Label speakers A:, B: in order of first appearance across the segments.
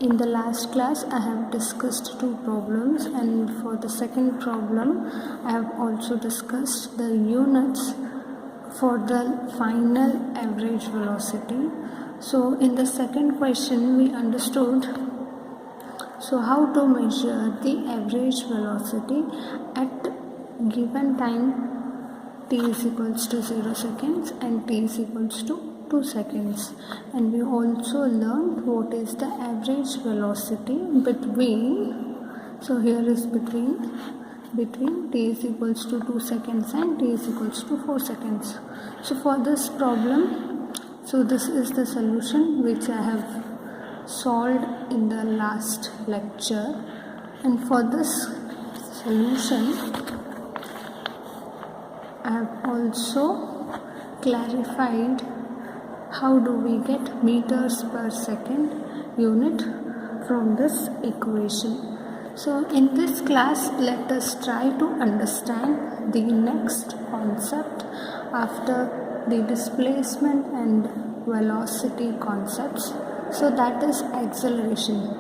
A: In the last class, I have discussed two problems, and for the second problem, I have also discussed the units for the final average velocity. So, in the second question, we understood how to measure the average velocity at given time t is equals to 0 seconds and t is equals to 2 seconds, and we also learned what is the average velocity between, so here is between t is equals to 2 seconds and t is equals to 4 seconds. So for this problem, so this is the solution which I have solved in the last lecture, and for this solution I have also clarified how do we get meters per second unit from this equation. So in this class, let us try to understand the next concept after the displacement and velocity concepts, so that is acceleration.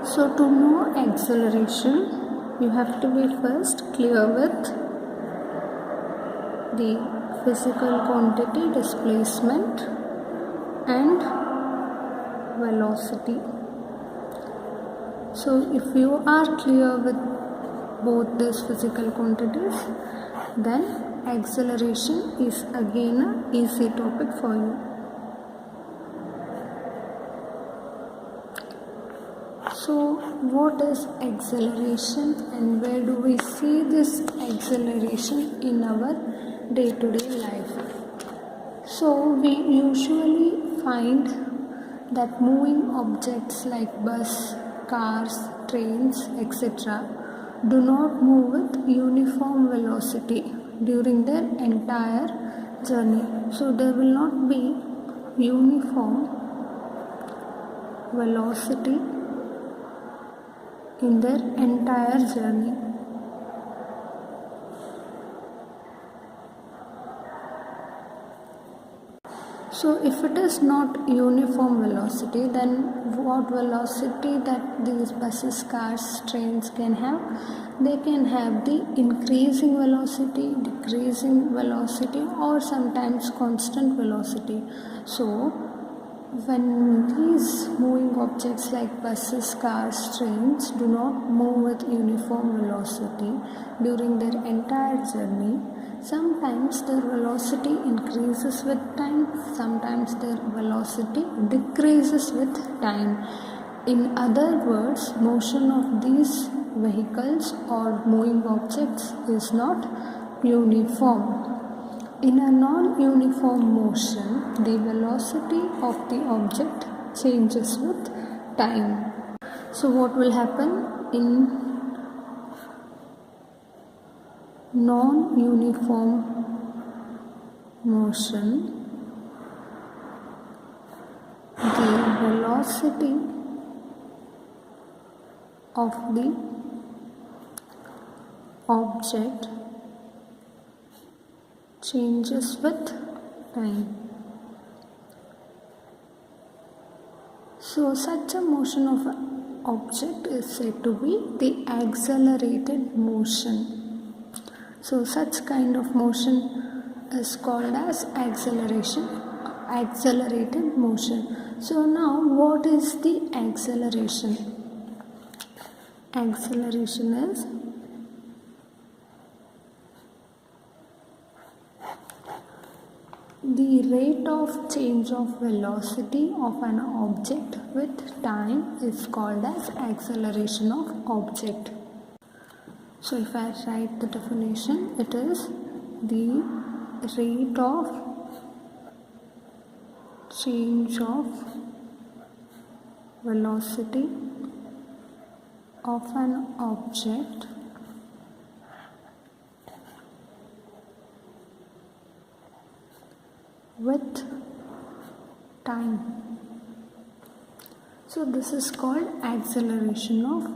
A: So to know acceleration, you have to be first clear with the physical quantity displacement and velocity. So if you are clear with both these physical quantities, then acceleration is again an easy topic for you. So what is acceleration and where do we see this acceleration in our day-to-day life? So we usually find that moving objects like bus, cars, trains, etc. do not move with uniform velocity during their entire journey. So there will not be uniform velocity in their entire journey. So if it is not uniform velocity, then what velocity that these buses, cars, trains can have? They can have the increasing velocity, decreasing velocity, or sometimes constant velocity. So when these moving objects like buses, cars, trains do not move with uniform velocity during their entire journey, sometimes their velocity increases with time, sometimes their velocity decreases with time. In other words, motion of these vehicles or moving objects is not uniform. In a non-uniform motion, the velocity of the object changes with time. So what will happen in non-uniform motion? The velocity of the object changes with time. So such a motion of an object is said to be the accelerated motion. So such kind of motion is called as accelerated motion. So now what is the acceleration? Acceleration is the rate of change of velocity of an object with time is called as acceleration of object. So if I write the definition, it is the rate of change of velocity of an object with time. So this is called acceleration of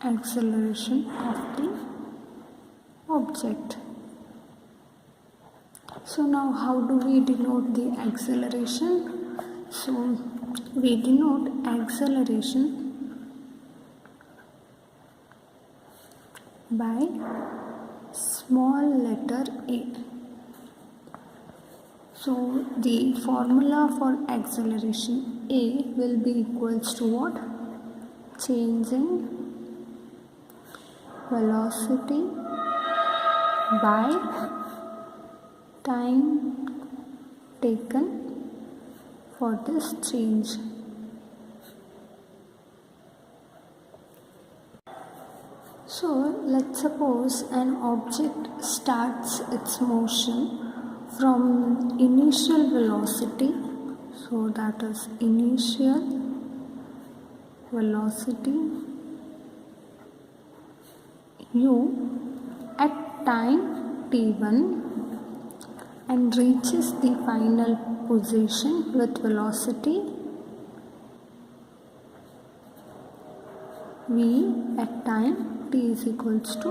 A: acceleration of the object. So now how do we denote the acceleration? So we denote acceleration by small letter a. So the formula for acceleration a will be equals to what? Change in velocity by time taken for this change. So let's suppose an object starts its motion from initial velocity, so that is initial velocity u at time t1 and reaches the final position with velocity v at time t is equals to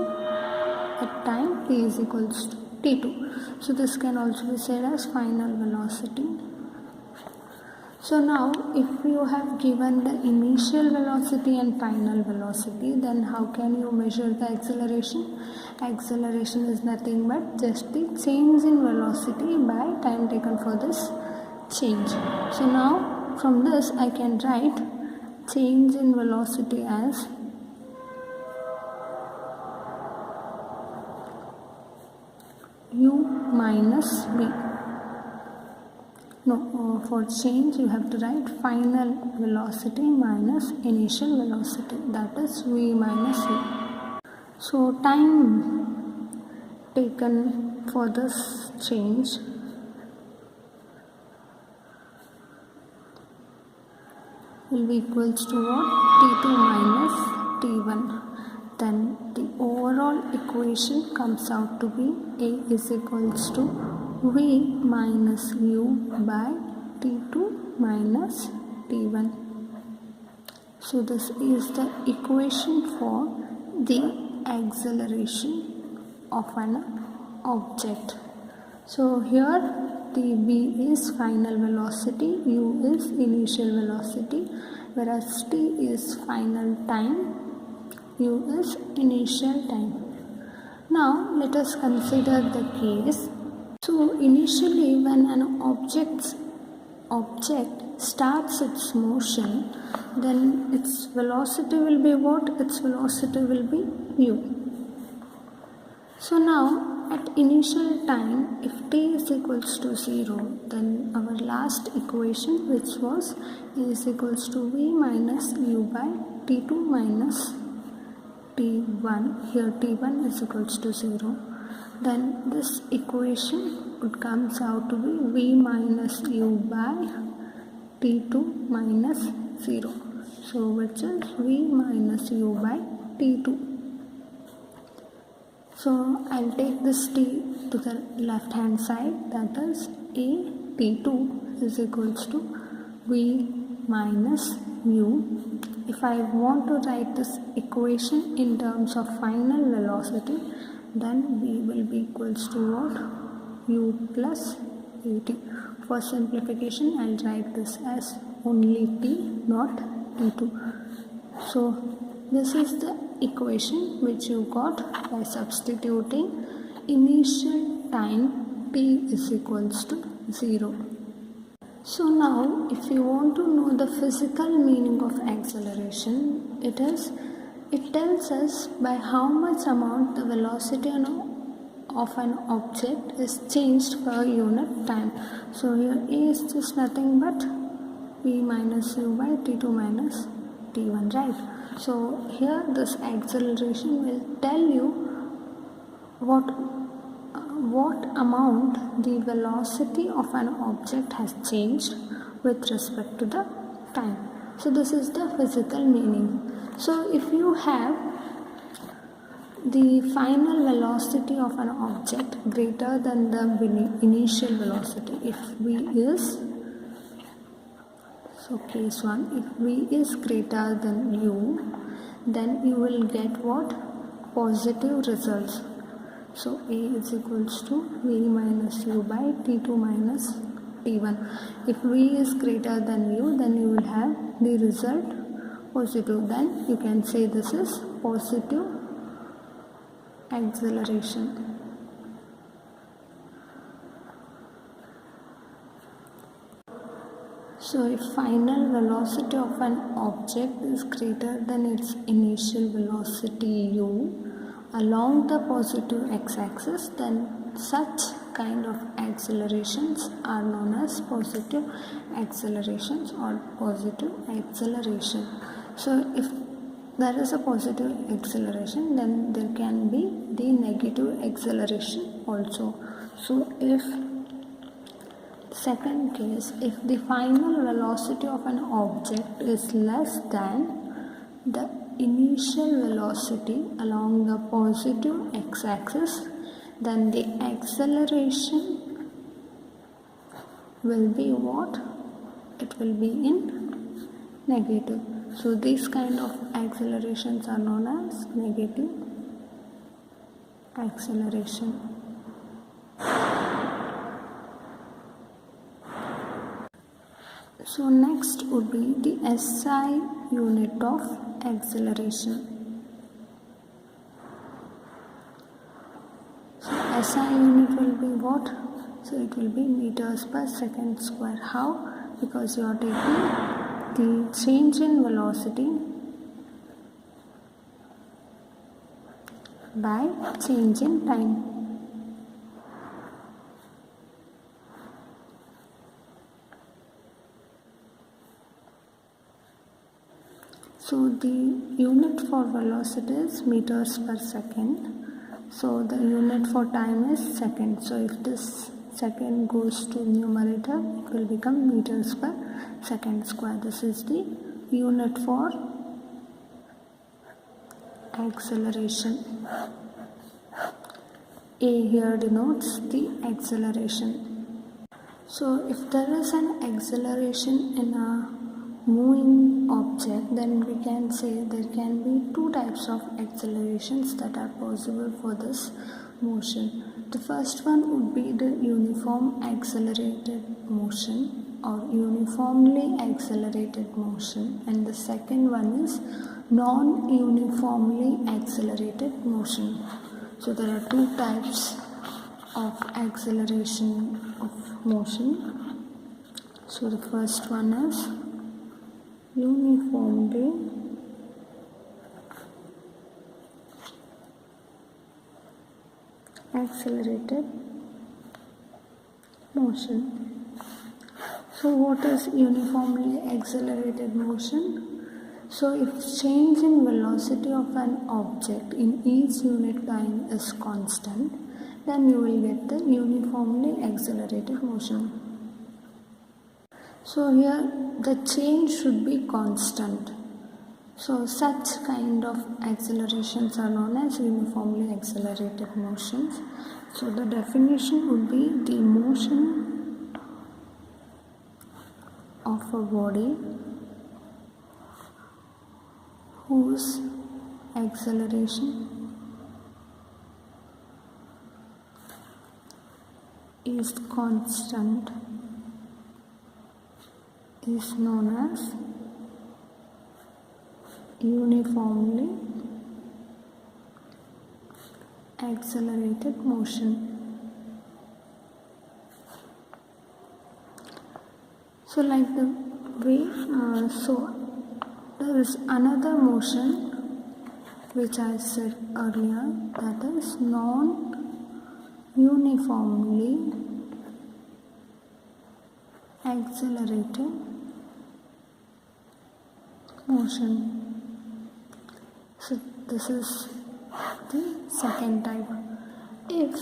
A: t2. So this can also be said as final velocity. So now if you have given the initial velocity and final velocity, then how can you measure the acceleration? Acceleration is nothing but just the change in velocity by time taken for this change. So now from this I can write change in velocity as u minus v. For change you have to write final velocity minus initial velocity, that is v minus u. So time taken for this change will be equals to what? t2 minus t1. Then the overall equation comes out to be a is equals to v minus u by t2 minus t1. So this is the equation for the acceleration of an object. So here the v is final velocity, u is initial velocity, whereas t is final time, u is initial time. Now let us consider the case. So initially when an object starts its motion, then its velocity will be what? Its velocity will be u. So now at initial time, if t is equals to 0, then our last equation, which was a is equals to v minus u by t2 minus t1, here t1 is equals to 0, then this equation would comes out to be v minus u by t2 minus 0, so which is v minus u by t2. So I'll take this t to the left hand side, that is a t2 is equals to v minus u. If I want to write this equation in terms of final velocity, then v will be equals to what? U plus at. For simplification, I'll write this as only t, not t2. So this is the equation which you got by substituting initial time t is equals to 0. So now if you want to know the physical meaning of acceleration, it tells us by how much amount the velocity of an object is changed per unit time. So here a is just nothing but v minus u by t2 minus t1, right? So here this acceleration will tell you what amount the velocity of an object has changed with respect to the time. So this is the physical meaning. So if you have the final velocity of an object greater than the initial velocity, if v is, so case 1, if v is greater than u, then you will get what? Positive results. So A is equals to V minus U by T2 minus T1. If V is greater than U, then you will have the result positive. Then you can say this is positive acceleration. So if final velocity of an object is greater than its initial velocity u along the positive x-axis, then such kind of accelerations are known as positive accelerations or positive acceleration. So if there is a positive acceleration, then there can be the negative acceleration also. So if second case, if the final velocity of an object is less than the initial velocity along the positive x-axis, then the acceleration will be what? It will be in negative. So these kind of accelerations are known as negative acceleration. So next would be the SI unit of acceleration. So SI unit will be what? So it will be meters per second square. How? Because you are taking the change in velocity by change in time. So the unit for velocity is meters per second. So the unit for time is second. So if this second goes to numerator, it will become meters per second square. This is the unit for acceleration. A here denotes the acceleration. So if there is an acceleration in a moving object, then we can say there can be two types of accelerations that are possible for this motion. The first one would be the uniform accelerated motion or uniformly accelerated motion, and the second one is non-uniformly accelerated motion. So there are two types of acceleration of motion. So the first one is uniformly accelerated motion. So what is uniformly accelerated motion? So if change in velocity of an object in each unit time is constant, then you will get the uniformly accelerated motion. So here the change should be constant. So such kind of accelerations are known as uniformly accelerated motions. So the definition would be the motion of a body whose acceleration is constant is known as uniformly accelerated motion. So like the way, so there is another motion which I said earlier, that is non-uniformly accelerated motion. So this is the second type. If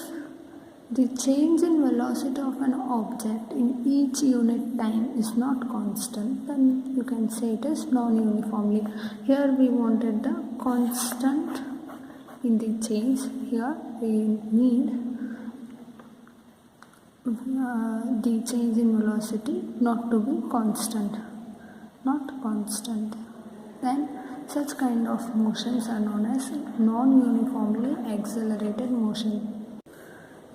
A: the change in velocity of an object in each unit time is not constant, then you can say it is non-uniformly. Here we wanted the constant in the change. Here we need the change in velocity not to be constant. Then such kind of motions are known as non-uniformly accelerated motion.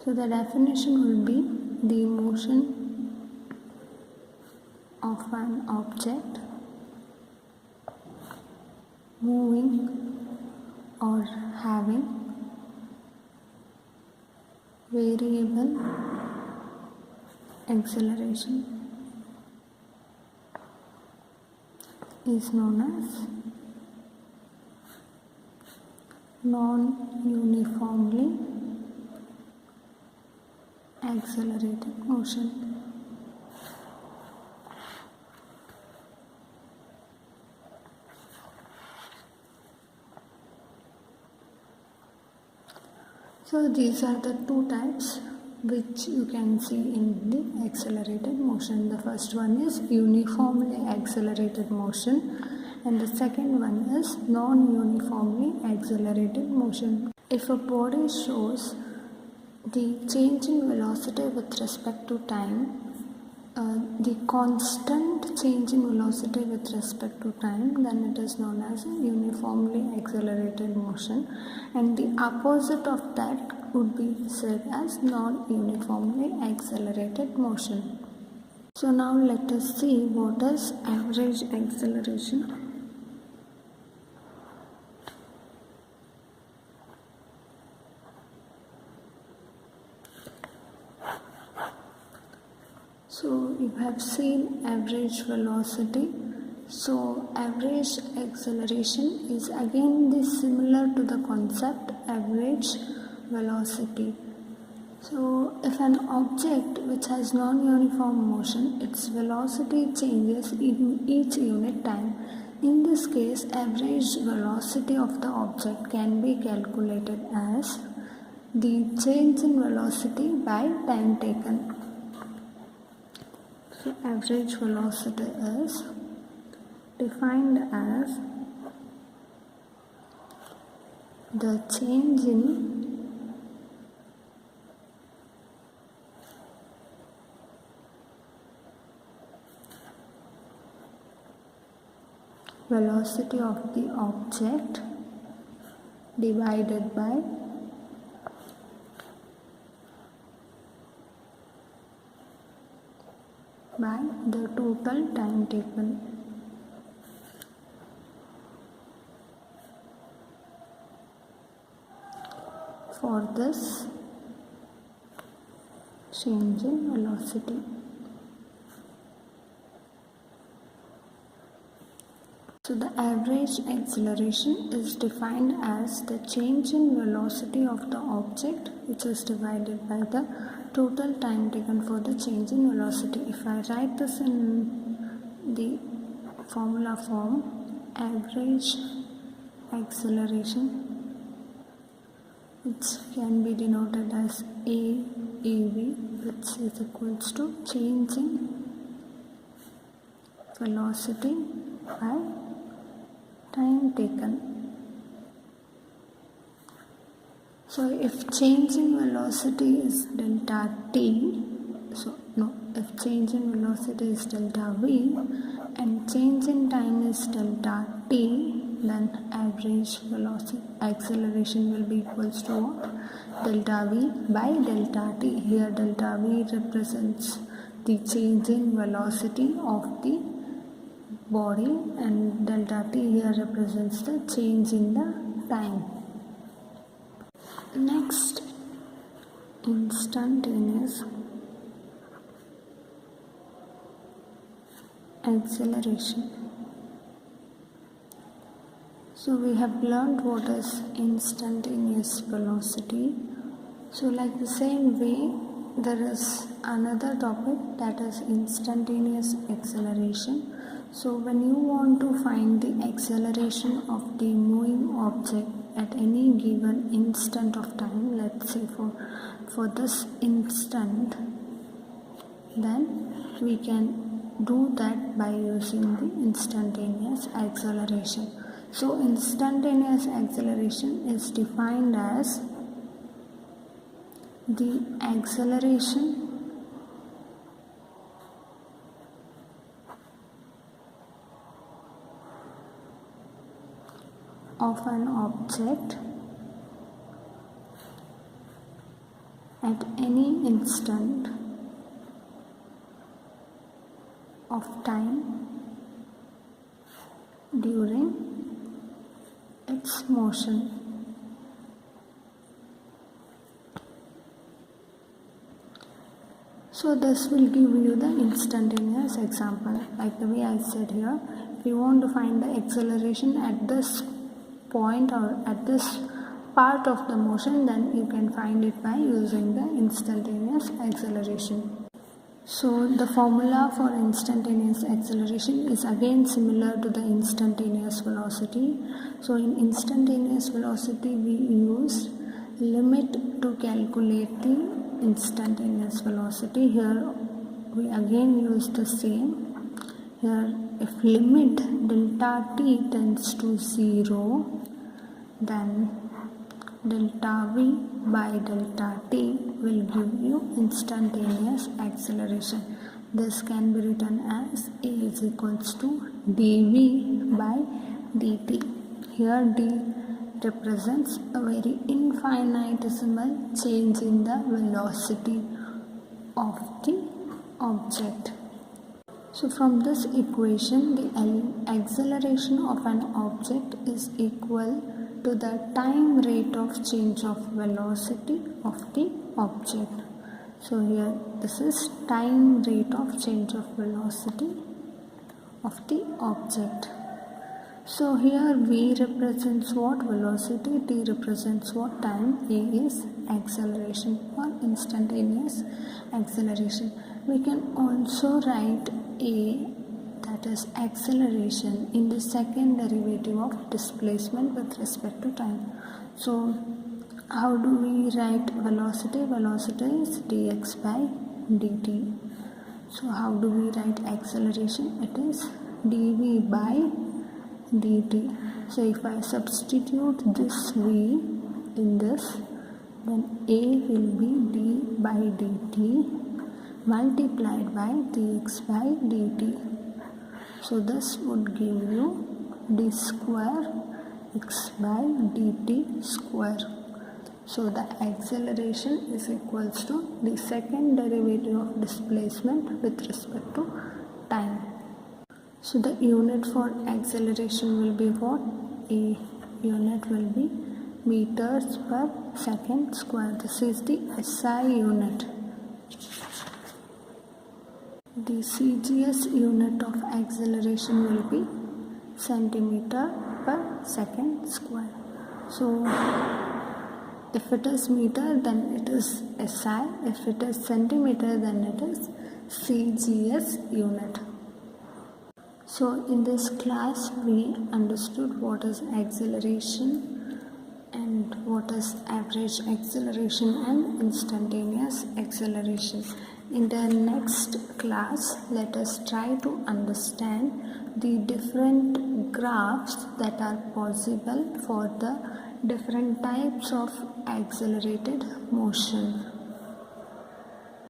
A: So the definition will be the motion of an object moving or having variable acceleration is known as non-uniformly accelerated motion. So these are the two types which you can see in the accelerated motion. The first one is uniformly accelerated motion and the second one is non-uniformly accelerated motion. If a body shows the change in velocity with respect to time, the constant change in velocity with respect to time, then it is known as a uniformly accelerated motion, and the opposite of that would be said as non-uniformly accelerated motion. So now let us see what is average acceleration. So you have seen average velocity. So average acceleration is again similar to the concept average velocity. So if an object which has non-uniform motion, its velocity changes in each unit time. In this case, average velocity of the object can be calculated as the change in velocity by time taken. So average velocity is defined as the change in velocity of the object divided by the total time taken. For this change in velocity. So the average acceleration is defined as the change in velocity of the object which is divided by the total time taken for the change in velocity. If I write this in the formula form, average acceleration, which can be denoted as AAV, which is equals to change in velocity by time taken. So if change in velocity is delta t, if change in velocity is delta v and change in time is delta t, then average velocity acceleration will be equals to what? Delta v by delta t. Here delta v represents the change in velocity of the body and delta t here represents the change in the time. Next, instantaneous acceleration. So we have learned what is instantaneous velocity. So like the same way, there is another topic, that is instantaneous acceleration. So when you want to find the acceleration of the moving object at any given instant of time, let's say for this instant, then we can do that by using the instantaneous acceleration. So instantaneous acceleration is defined as the acceleration of an object at any instant of time during its motion. So this will give you the instantaneous example. Like the way I said here, if you want to find the acceleration at this point or at this part of the motion, then you can find it by using the instantaneous acceleration. So the formula for instantaneous acceleration is again similar to the instantaneous velocity. So in instantaneous velocity we use limit to calculate the instantaneous velocity. Here we again use the same. Here if limit delta t tends to 0, then delta v by delta t will give you instantaneous acceleration. This can be written as A is equals to dv by dt. Here d represents a very infinitesimal change in the velocity of the object. So from this equation, the acceleration of an object is equal to the time rate of change of velocity of the object. So here this is time rate of change of velocity of the object. So here V represents what velocity, T represents what time, A is acceleration or instantaneous acceleration. We can also write A, that is acceleration, in the second derivative of displacement with respect to time. So how do we write velocity? Velocity is dx by dt. So how do we write acceleration? It is dv by dt. So if I substitute this v in this, then A will be d by dt multiplied by dx by dt. So this would give you d square x by dt square. So the acceleration is equals to the second derivative of displacement with respect to time. So the unit for acceleration will be what? A unit will be meters per second square. This is the SI unit. The CGS unit of acceleration will be centimeter per second square. So if it is meter, then it is SI. If it is centimeter, then it is CGS unit. So in this class we understood what is acceleration and what is average acceleration and instantaneous acceleration. In the next class, let us try to understand the different graphs that are possible for the different types of accelerated motion.